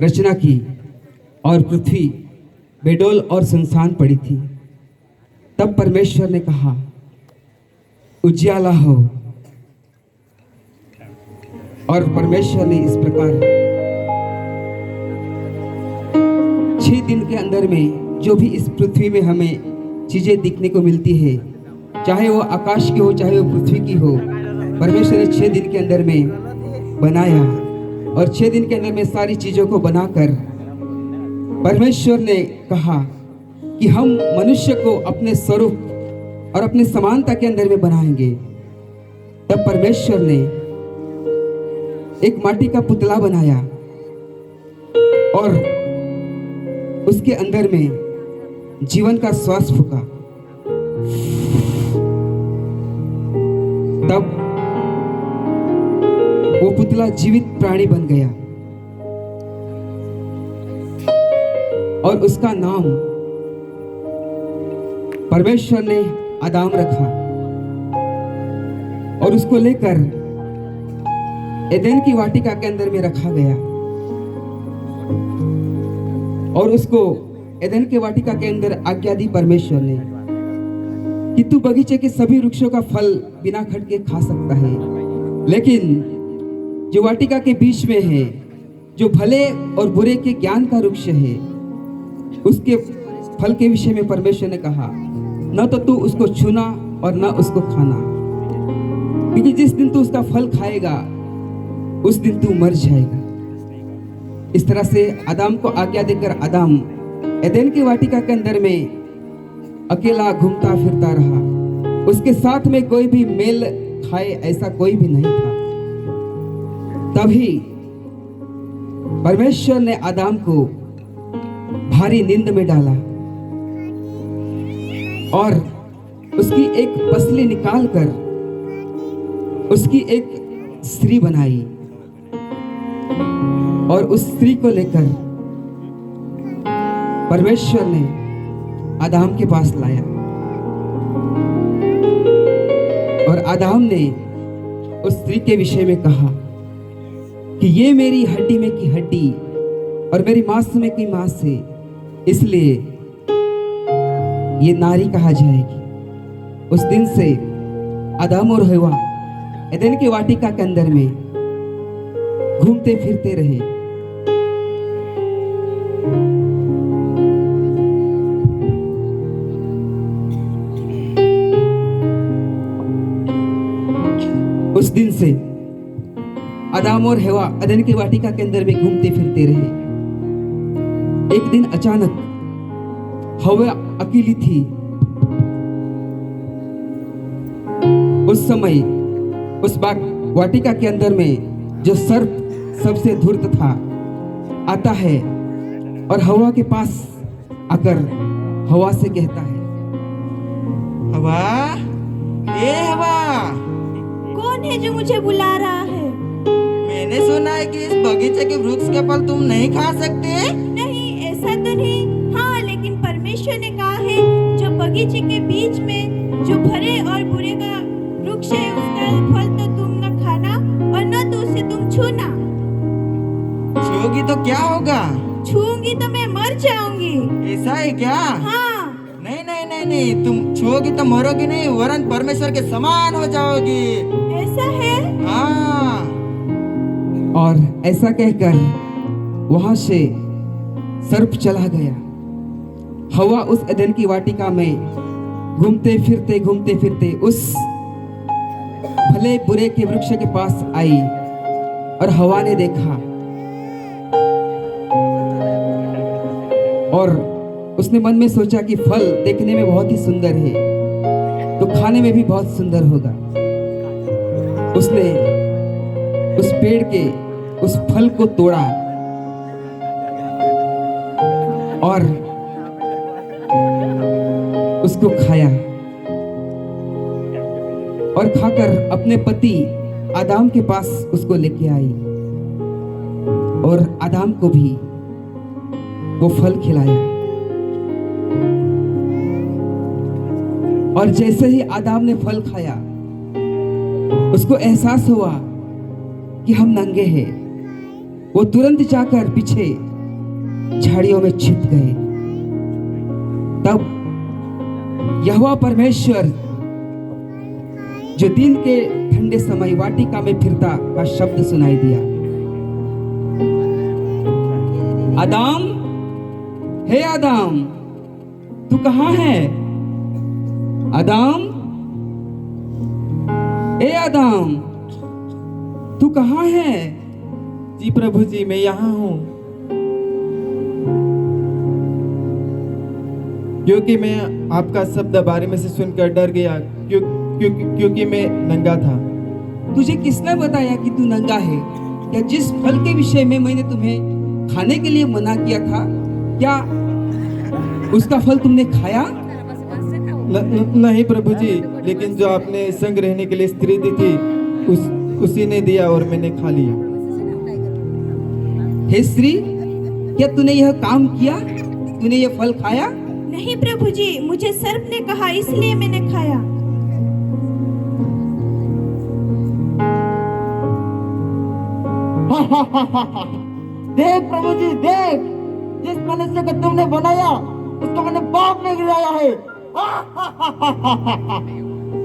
रचना की और पृथ्वी बेडौल और सुनसान पड़ी थी, तब परमेश्वर ने कहा उजियाला हो। और परमेश्वर ने इस प्रकार 6 दिन के अंदर में जो भी इस पृथ्वी में हमें चीजें दिखने को मिलती है, चाहे वो आकाश की हो चाहे वो पृथ्वी की हो, परमेश्वर ने 6 दिन के अंदर में बनाया। और 6 दिन के अंदर में सारी चीजों को बनाकर परमेश्वर ने कहा कि हम मनुष्य को अपने स्वरूप और अपने समानता के अंदर में बनाएंगे। तब परमेश्वर ने एक माटी का पुतला बनाया और उसके अंदर में जीवन का श्वास फूका। तब वो पुतला जीवित प्राणी बन गया और उसका नाम परमेश्वर ने आदाम रखा और उसको लेकर एदेन की वाटिका के अंदर में रखा गया और उसको एदेन के वाटिका के अंदर आज्ञा दी परमेश्वर ने कि तू बगीचे के सभी वृक्षों का फल बिना खटके खा सकता है, लेकिन जो वाटिका के बीच में है, जो भले और बुरे के ज्ञान का वृक्ष है, उसके फल के विषय में परमेश्वर ने कहा न तो तू उसको छूना और न उसको खाना, क्योंकि जिस दिन तू उसका फल खाएगा उस दिन तू मर जाएगा। इस तरह से आदम को आज्ञा देकर आदम एदेन की वाटिका के अंदर में अकेला घूमता फिरता रहा। उसके साथ में कोई भी मेल खाए ऐसा कोई भी नहीं था। तभी परमेश्वर ने आदम को भारी नींद में डाला और उसकी एक पसली निकालकर उसकी एक स्त्री बनाई और उस स्त्री को लेकर परमेश्वर ने आदम के पास लाया और आदम ने उस स्त्री के विषय में कहा कि ये मेरी हड्डी में की हड्डी और मेरी मांस में की मांस है, इसलिए ये नारी कहा जाएगी। उस दिन से आदम और हवा एदेन की वाटिका के अंदर में घूमते फिरते रहे। उस दिन से आदम और हवा एदेन की वाटिका के अंदर में घूमते फिरते रहे। एक दिन अचानक हवा अकेली थी। उस समय उस वाटिका के अंदर में जो सर्प सबसे धूर्त था आता है और हवा के पास आकर हवा से कहता है, हवा, ये हवा, कौन है जो मुझे बुला रहा है? मैंने सुना है कि इस बगीचे के वृक्ष के फल तुम नहीं खा सकते। नहीं, ऐसा तो नहीं। हाँ, लेकिन परमेश्वर ने कहा है जो बगीचे के बीच में जो भले और बुरे का वृक्ष है उसका फल तो तुम न खाना और न तो उसे तुम छूना। छूओगी तो क्या होगा? छूंगी तो मैं मर जाऊंगी। ऐसा है क्या? हाँ। नहीं नहीं नहीं नहीं, तुम छूओगी तो मरोगी नहीं, वरन परमेश्वर के समान हो जाओगी। ऐसा है? हाँ। और ऐसा कहकर वहां से सर्प चला गया। हवा उस एदेन की वाटिका में घूमते फिरते उस भले बुरे के वृक्ष के पास आई और हवा ने देखा और उसने मन में सोचा कि फल देखने में बहुत ही सुंदर है तो खाने में भी बहुत सुंदर होगा। उसने उस पेड़ के उस फल को तोड़ा और उसको खाया और खाकर अपने पति आदम के पास उसको लेके आई और आदम को भी वो फल खिलाया। और जैसे ही आदम ने फल खाया उसको एहसास हुआ कि हम नंगे हैं। वो तुरंत जाकर पीछे झाड़ियों में छिप गए। तब यहोवा परमेश्वर जो दिन के ठंडे समय वाटिका में फिरता का शब्द सुनाई दिया, आदम, हे आदम, तू कहाँ है? आदम, हे आदम, तू कहाँ है? जी प्रभु जी, मैं यहाँ हूँ। क्योंकि मैं आपका शब्द बारे में से सुनकर डर गया, क्योंकि मैं नंगा था। तुझे किसने बताया कि तू नंगा है? क्या जिस फल के विषय में मैंने तुम्हें खाने के लिए मना किया था, क्या उसका फल तुमने खाया? नहीं प्रभु जी, लेकिन जो आपने संग रहने के लिए स्त्री दी थी, उसी ने दिया और मैंने खा लिया। हे स्त्री, क्या तूने यह काम किया? तूने यह फल खाया? नहीं प्रभु जी, मुझे सर्प ने कहा, इसलिए मैंने खाया। देख प्रभु जी, देख, जिस मनुष्य को तुमने बनाया उसको मैंने पाप में गिराया है।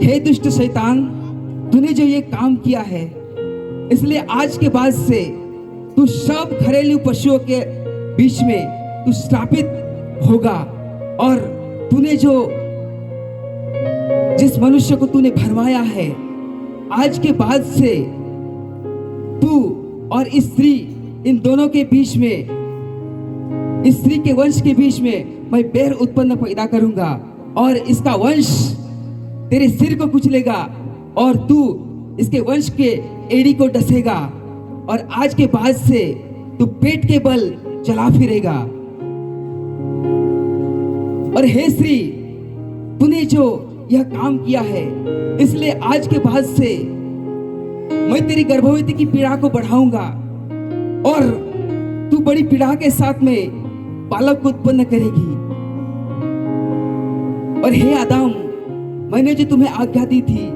हे दुष्ट शैतान, तूने जो ये काम किया है, इसलिए आज के बाद से तू सब घरेलू पशुओं के बीच में तू श्रापित होगा। और तूने जो जिस मनुष्य को तूने भरमाया है, आज के बाद से तू और स्त्री, इन दोनों के बीच में, स्त्री के वंश के बीच में मैं बैर उत्पन्न पैदा करूंगा और इसका वंश तेरे सिर को कुचलेगा और तू इसके वंश के एड़ी को डसेगा और आज के बाद से तू पेट के बल चला फिरेगा। और हे स्त्री, तूने जो यह काम किया है, इसलिए आज के बाद से मैं तेरी गर्भवती की पीड़ा को बढ़ाऊंगा और तू बड़ी पीड़ा के साथ में बालक को उत्पन्न करेगी। और हे आदम, मैंने जो तुम्हें आज्ञा दी थी,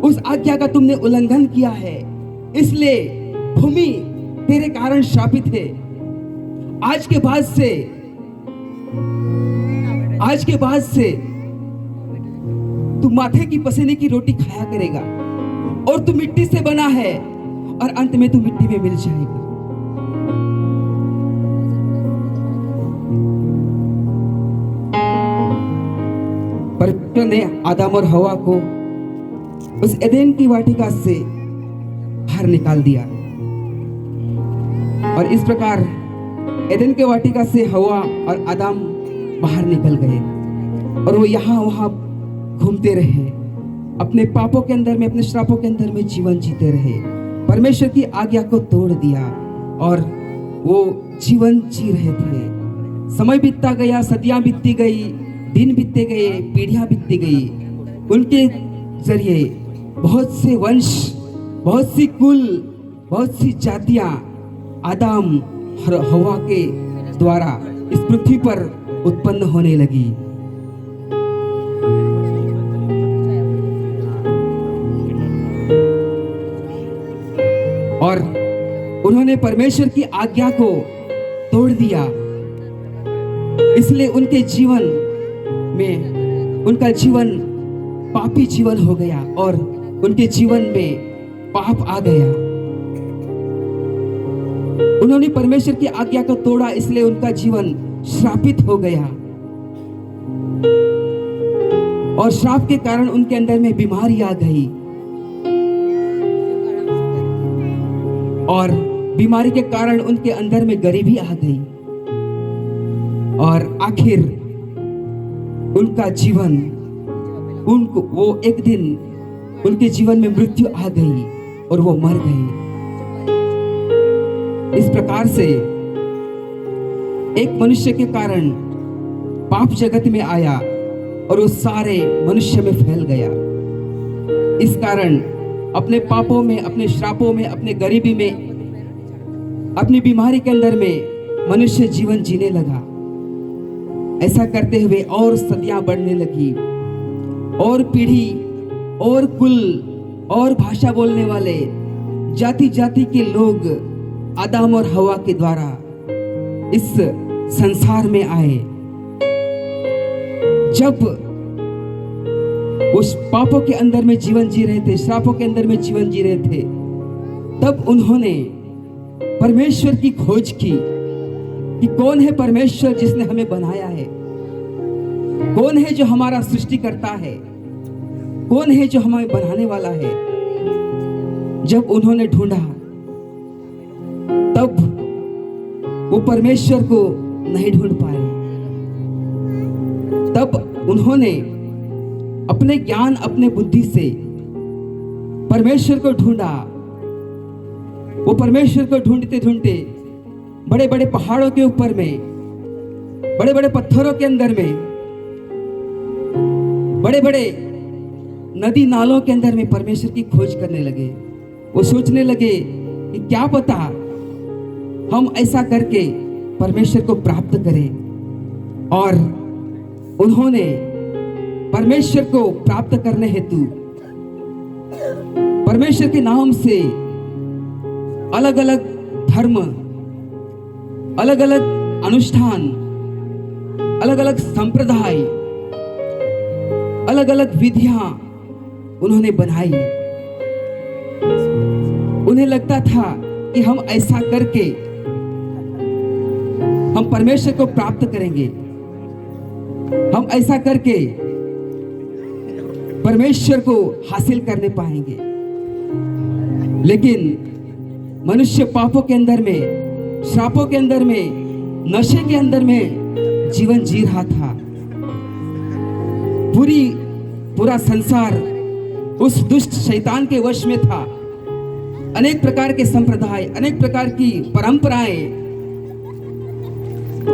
उस आज्ञा का तुमने उल्लंघन किया है, इसलिए भूमि तेरे कारण शापित है। आज के बाद से तू माथे की पसीने की रोटी खाया करेगा और तू मिट्टी से बना है और अंत में तू मिट्टी में मिल जाएगा। परमेश्वर ने आदम और हवा को उस एदेन की वाटिका से बाहर निकाल दिया और इस प्रकार एदेन के वाटिका से हवा और आदम बाहर निकल गए और वो यहाँ वहाँ घूमते रहे, अपने पापों के अंदर में, अपने श्रापों के अंदर में जीवन जीते रहे। परमेश्वर की आज्ञा को तोड़ दिया और वो जीवन जी रहे थे। समय बीतता गया, सदियां बीतती गई, दिन बीतते गए, पीढ़ियां बीतती गई। उनके जरिए बहुत से वंश, बहुत सी कुल, बहुत सी जातियां आदम और हवा के द्वारा इस पृथ्वी पर उत्पन्न होने लगी। और उन्होंने परमेश्वर की आज्ञा को तोड़ दिया, इसलिए उनके जीवन में, उनका जीवन पापी जीवन हो गया और उनके जीवन में पाप आ गया। उन्होंने परमेश्वर की आज्ञा को तोड़ा, इसलिए उनका जीवन श्रापित हो गया और श्राप के कारण उनके अंदर में बीमारी आ गई और बीमारी के कारण उनके अंदर में गरीबी आ गई और आखिर उनका जीवन, उनको वो एक दिन उनके जीवन में मृत्यु आ गई और वो मर गए। इस प्रकार से एक मनुष्य के कारण पाप जगत में आया और वो सारे मनुष्य में फैल गया। इस कारण अपने पापों में, अपने श्रापों में, अपने गरीबी में, अपनी बीमारी के अंदर में मनुष्य जीवन जीने लगा। ऐसा करते हुए और सदियां बढ़ने लगी और पीढ़ी और कुल और भाषा बोलने वाले जाति जाति के लोग आदम और हवा के द्वारा इस संसार में आए, जब उस पापों के अंदर में जीवन जी रहे थे, श्रापों के अंदर में जीवन जी रहे थे, तब उन्होंने परमेश्वर की खोज की कि कौन है परमेश्वर जिसने हमें बनाया है, कौन है जो हमारा सृष्टि करता है, कौन है जो हमें बनाने वाला है। जब उन्होंने ढूंढा तब वो परमेश्वर को नहीं ढूंढ पाए। तब उन्होंने अपने ज्ञान, अपने बुद्धि से परमेश्वर को ढूंढा। वो परमेश्वर को ढूंढते ढूंढते बड़े बड़े पहाड़ों के ऊपर में, बड़े बड़े पत्थरों के अंदर में, बड़े बड़े नदी नालों के अंदर में परमेश्वर की खोज करने लगे। वो सोचने लगे कि क्या पता हम ऐसा करके परमेश्वर को प्राप्त करें। और उन्होंने परमेश्वर को प्राप्त करने हेतु परमेश्वर के नाम से अलग अलग धर्म, अलग अलग अनुष्ठान, अलग अलग संप्रदाय, अलग अलग विधियां उन्होंने बनाई। उन्हें लगता था कि हम ऐसा करके हम परमेश्वर को प्राप्त करेंगे, हम ऐसा करके परमेश्वर को हासिल करने पाएंगे। लेकिन मनुष्य पापों के अंदर में, श्रापों के अंदर में, नशे के अंदर में जीवन जी रहा था। पूरा संसार उस दुष्ट शैतान के वश में था। अनेक प्रकार के संप्रदाय, अनेक प्रकार की परंपराएं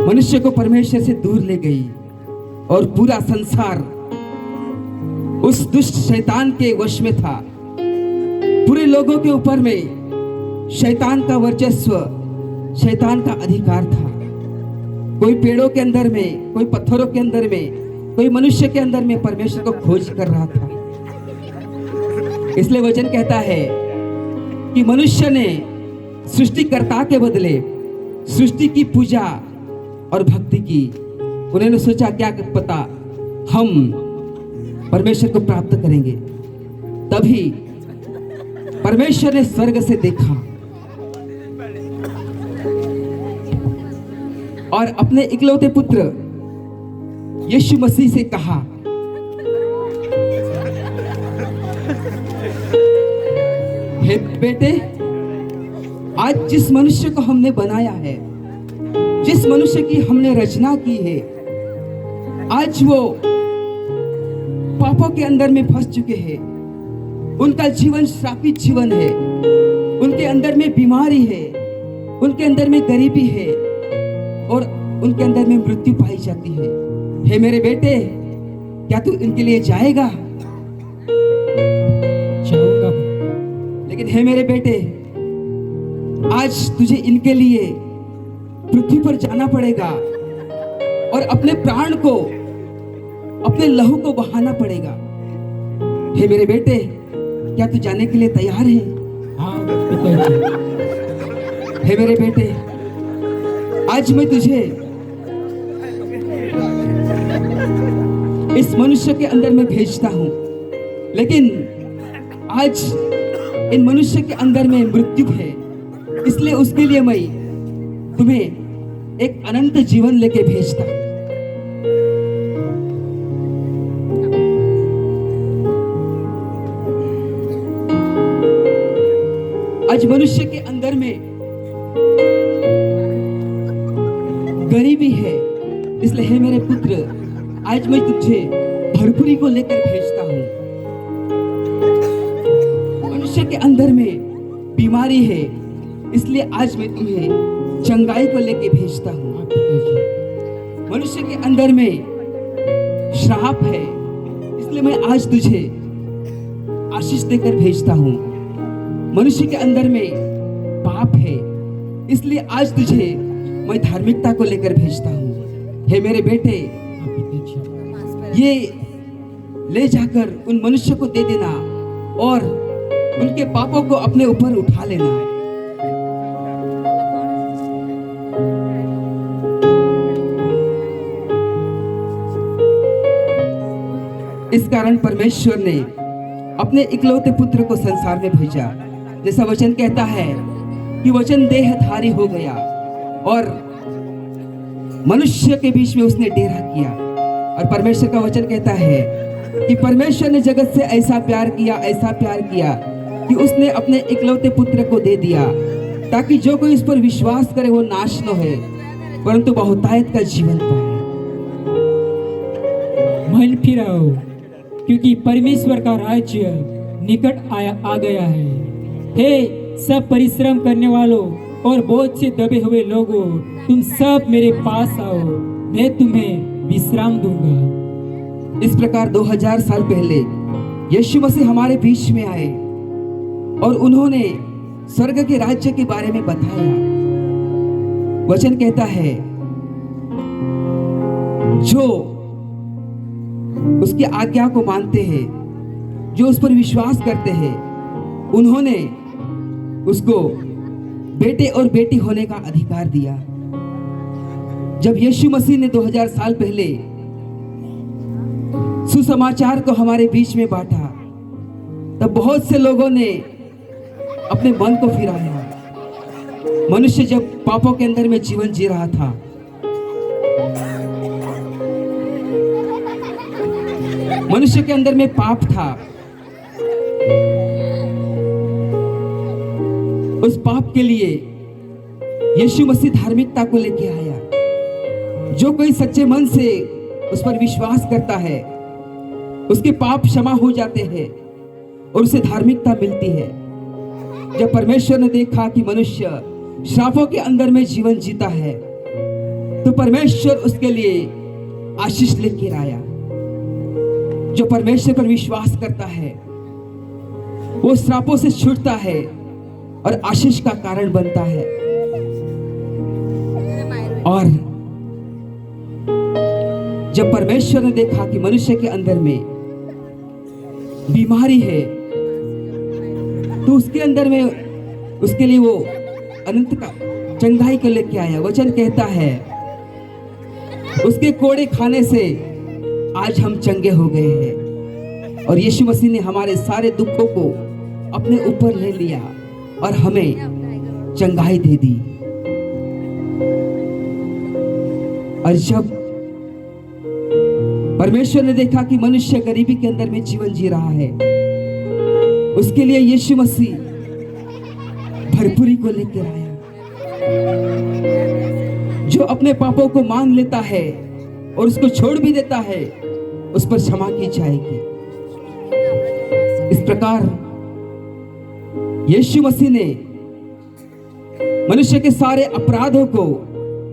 मनुष्य को परमेश्वर से दूर ले गई और पूरा संसार उस दुष्ट शैतान के वश में था। पूरे लोगों के ऊपर में शैतान का वर्चस्व, शैतान का अधिकार था। कोई पेड़ों के अंदर में, कोई पत्थरों के अंदर में, कोई मनुष्य के अंदर में परमेश्वर को खोज कर रहा था। इसलिए वचन कहता है कि मनुष्य ने सृष्टिकर्ता के बदले सृष्टि की पूजा और भक्ति की। उन्होंने सोचा क्या पता हम परमेश्वर को प्राप्त करेंगे। तभी परमेश्वर ने स्वर्ग से देखा और अपने इकलौते पुत्र यीशु मसीह से कहा, हे बेटे, आज जिस मनुष्य को हमने बनाया है, जिस मनुष्य की हमने रचना की है, आज वो पापों के अंदर में फंस चुके हैं। उनका जीवन श्रापित जीवन है, उनके अंदर में बीमारी है, उनके अंदर में गरीबी है और उनके अंदर में मृत्यु पाई जाती है। हे मेरे बेटे, क्या तू इनके लिए जाएगा? जाऊंगा। लेकिन हे मेरे बेटे, आज तुझे इनके लिए पृथ्वी पर जाना पड़ेगा और अपने प्राण को, अपने लहू को बहाना पड़ेगा। हे मेरे बेटे, क्या तू जाने के लिए तैयार है? हाँ पिताजी। हे मेरे बेटे, आज मैं तुझे इस मनुष्य के अंदर में भेजता हूं, लेकिन आज इन मनुष्य के अंदर में मृत्यु है, इसलिए उसके लिए मैं तुम्हें एक अनंत जीवन लेके भेजता हूं। आज मनुष्य के अंदर में गरीबी है, इसलिए हे मेरे पुत्र, आज मैं तुझे भरपूरी को लेकर भेजता हूं। मनुष्य के अंदर में बीमारी है, इसलिए आज मैं तुम्हें चंगाई को लेकर भेजता हूं। मनुष्य के अंदर में श्राप है, इसलिए मैं आज तुझे आशीष देकर भेजता हूं। मनुष्य के अंदर में पाप है, इसलिए आज तुझे मैं धार्मिकता को लेकर भेजता हूं। हे मेरे बेटे, ये ले जाकर उन मनुष्य को दे देना और उनके पापों को अपने ऊपर उठा लेना। इस कारण परमेश्वर ने अपने इकलौते पुत्र को संसार में भेजा। जैसा वचन कहता है कि वचन देहधारी हो गया और मनुष्य के बीच में उसने डेरा किया। और परमेश्वर का वचन कहता है कि परमेश्वर ने जगत से ऐसा प्यार किया कि उसने अपने इकलौते पुत्र को दे दिया, ताकि जो कोई इस पर विश्वास करे वो नाश न हो परंतु बहुतायत का जीवन पाए। मन फिराओ, क्योंकि परमेश्वर का राज्य निकट आ गया है। हे सब परिश्रम करने वालों और बोझ से दबे हुए लोगों, तुम सब मेरे पास आओ, मैं तुम्हें विश्राम दूंगा। इस प्रकार 2000 साल पहले यीशु मसीह हमारे बीच में आए और उन्होंने स्वर्ग के राज्य के बारे में बताया। वचन कहता है जो उसकी आज्ञा को मानते हैं, जो उस पर विश्वास करते हैं, उन्होंने उसको बेटे और बेटी होने का अधिकार दिया। जब यीशु मसीह ने 2000 साल पहले सुसमाचार को हमारे बीच में बांटा, तब बहुत से लोगों ने अपने मन को फिराया। मनुष्य जब पापों के अंदर में जीवन जी रहा था, मनुष्य के अंदर में पाप था, उस पाप के लिए यीशु मसीह धार्मिकता को लेके आया। जो कोई सच्चे मन से उस पर विश्वास करता है, उसके पाप क्षमा हो जाते हैं और उसे धार्मिकता मिलती है। जब परमेश्वर ने देखा कि मनुष्य श्रापों के अंदर में जीवन जीता है, तो परमेश्वर उसके लिए आशीष लेकर आया। जो परमेश्वर पर विश्वास करता है वो श्रापों से छूटता है और आशीष का कारण बनता है। और जब परमेश्वर ने देखा कि मनुष्य के अंदर में बीमारी है, तो उसके अंदर में उसके लिए वो अनंत का चंगाई को लेके आया। वचन कहता है उसके कोड़े खाने से आज हम चंगे हो गए हैं। और यीशु मसीह ने हमारे सारे दुखों को अपने ऊपर ले लिया और हमें चंगाई दे दी। और जब परमेश्वर ने देखा कि मनुष्य गरीबी के अंदर में जीवन जी रहा है, उसके लिए यीशु मसीह भरपूरी को लेकर आया। जो अपने पापों को मान लेता है और उसको छोड़ भी देता है, उस पर क्षमा की जाएगी। इस प्रकार यीशु मसीह ने मनुष्य के सारे अपराधों को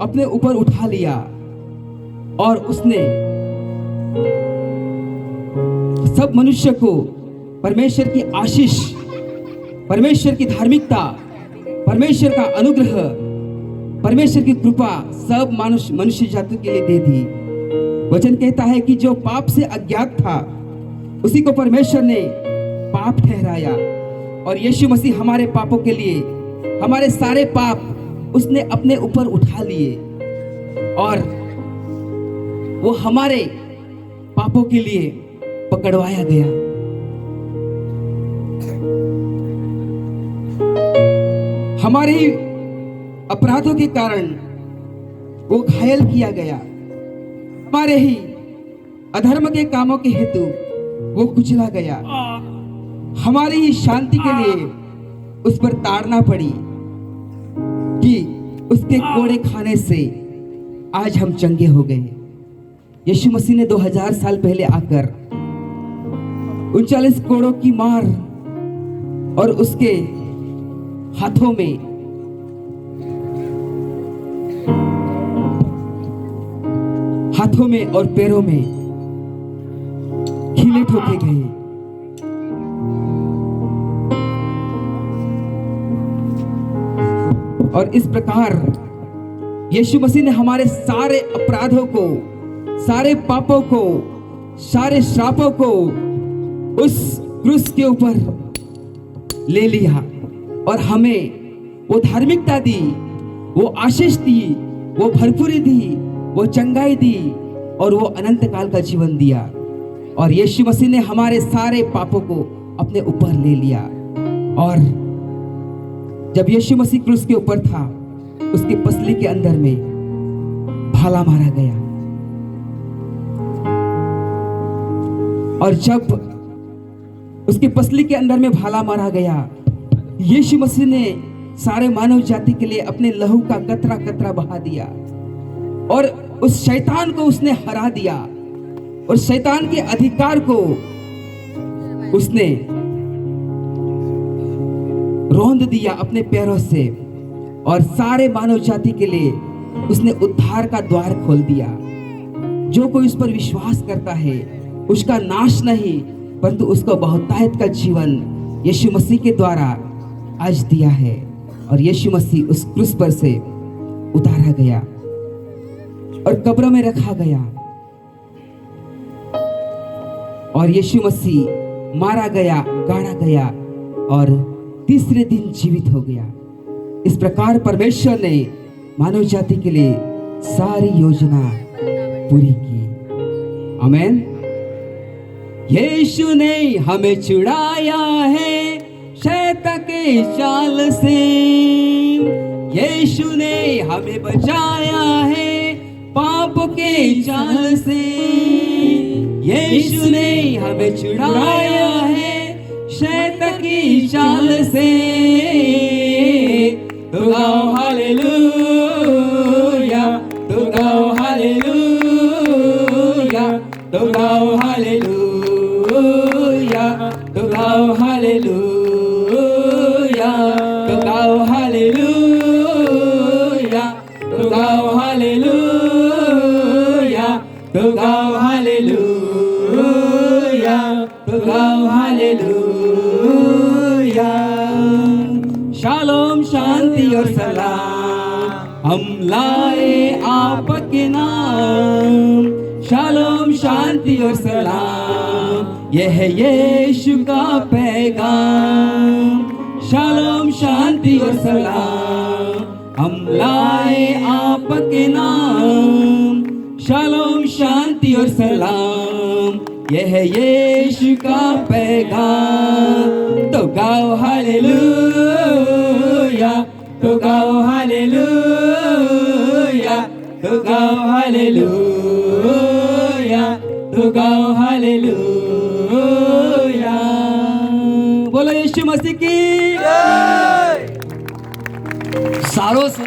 अपने ऊपर उठा लिया और उसने सब मनुष्य को परमेश्वर की आशीष, परमेश्वर की धार्मिकता, परमेश्वर का अनुग्रह, परमेश्वर की कृपा सब मनुष्य जाति के लिए दे दी। वचन कहता है कि जो पाप से अज्ञात था उसी को परमेश्वर ने पाप ठहराया, और यीशु मसीह हमारे पापों के लिए, हमारे सारे पाप उसने अपने ऊपर उठा लिए और वो हमारे पापों के लिए पकड़वाया गया। हमारे ही अपराधों के कारण वो घायल किया गया, हमारे ही अधर्म के कामों के हेतु वो कुचला गया, हमारी ही शांति के लिए उस पर ताड़ना पड़ी कि उसके कोड़े खाने से आज हम चंगे हो गए। यीशु मसीह ने 2000 साल पहले आकर 39 कोड़ों की मार और उसके हाथों में और पैरों में खीले ठोके गए। और इस प्रकार यीशु मसीह ने हमारे सारे अपराधों को, सारे पापों को, सारे श्रापों को उस क्रूस के ऊपर ले लिया और हमें वो धार्मिकता दी, वो आशीष दी, वो भरपूरी दी, वो चंगाई दी और वो अनंत काल का जीवन दिया। और यीशु मसीह ने हमारे सारे पापों को अपने ऊपर ले लिया। और जब यीशु मसीह क्रूस के ऊपर था, उसकी पसली के अंदर में भाला मारा गया। और जब उसकी पसली के अंदर में भाला मारा गया, यीशु मसीह ने सारे मानव जाति के लिए अपने लहू का कतरा कतरा बहा दिया और उस शैतान को उसने हरा दिया और शैतान के अधिकार को उसने रौंद दिया अपने पैरों से और सारे मानव जाति के लिए उसने उद्धार का द्वार खोल दिया। जो कोई उस पर विश्वास करता है उसका नाश नहीं परंतु उसको बहुतायत का जीवन यीशु मसीह के द्वारा आज दिया है। और यीशु मसीह उस क्रूस पर से उतारा गया और कब्र में रखा गया और यीशु मसीह मारा गया, गाड़ा गया और तीसरे दिन जीवित हो गया। इस प्रकार परमेश्वर ने मानव जाति के लिए सारी योजना पूरी की। आमीन। यीशु ने हमें छुड़ाया है शैतान के जाल से, यीशु ने हमें बचाया है पाप के जाल से, यीशु ने हमें छुड़ाया है शैतान की चाल से। तो गाओ हालेलुया, तो गाओ हालेलुया, तो गाओ हालेलुया, तो गाओ हालेलुया, तो गाओ हालेलुया, तो गाओ हालेलुया, तो गाओ हालेलुया, तो गाओ हालेलुया। शालोम शांति और सलाम हम लाए आपके नाम, शालोम शांति और सलाम यह है यीशु का पैगाम। शालोम शांति और सलाम हम लाए आपके नाम, शालोम शांति और सलाम यह है यीशु का पैगाम। तो गाओ हालेलुया, तो गाओ हालेलुया, तो गाओ हालेलुया, तो गाओ हालेलुया। बोलो यीशु मसीह की जय। सारों से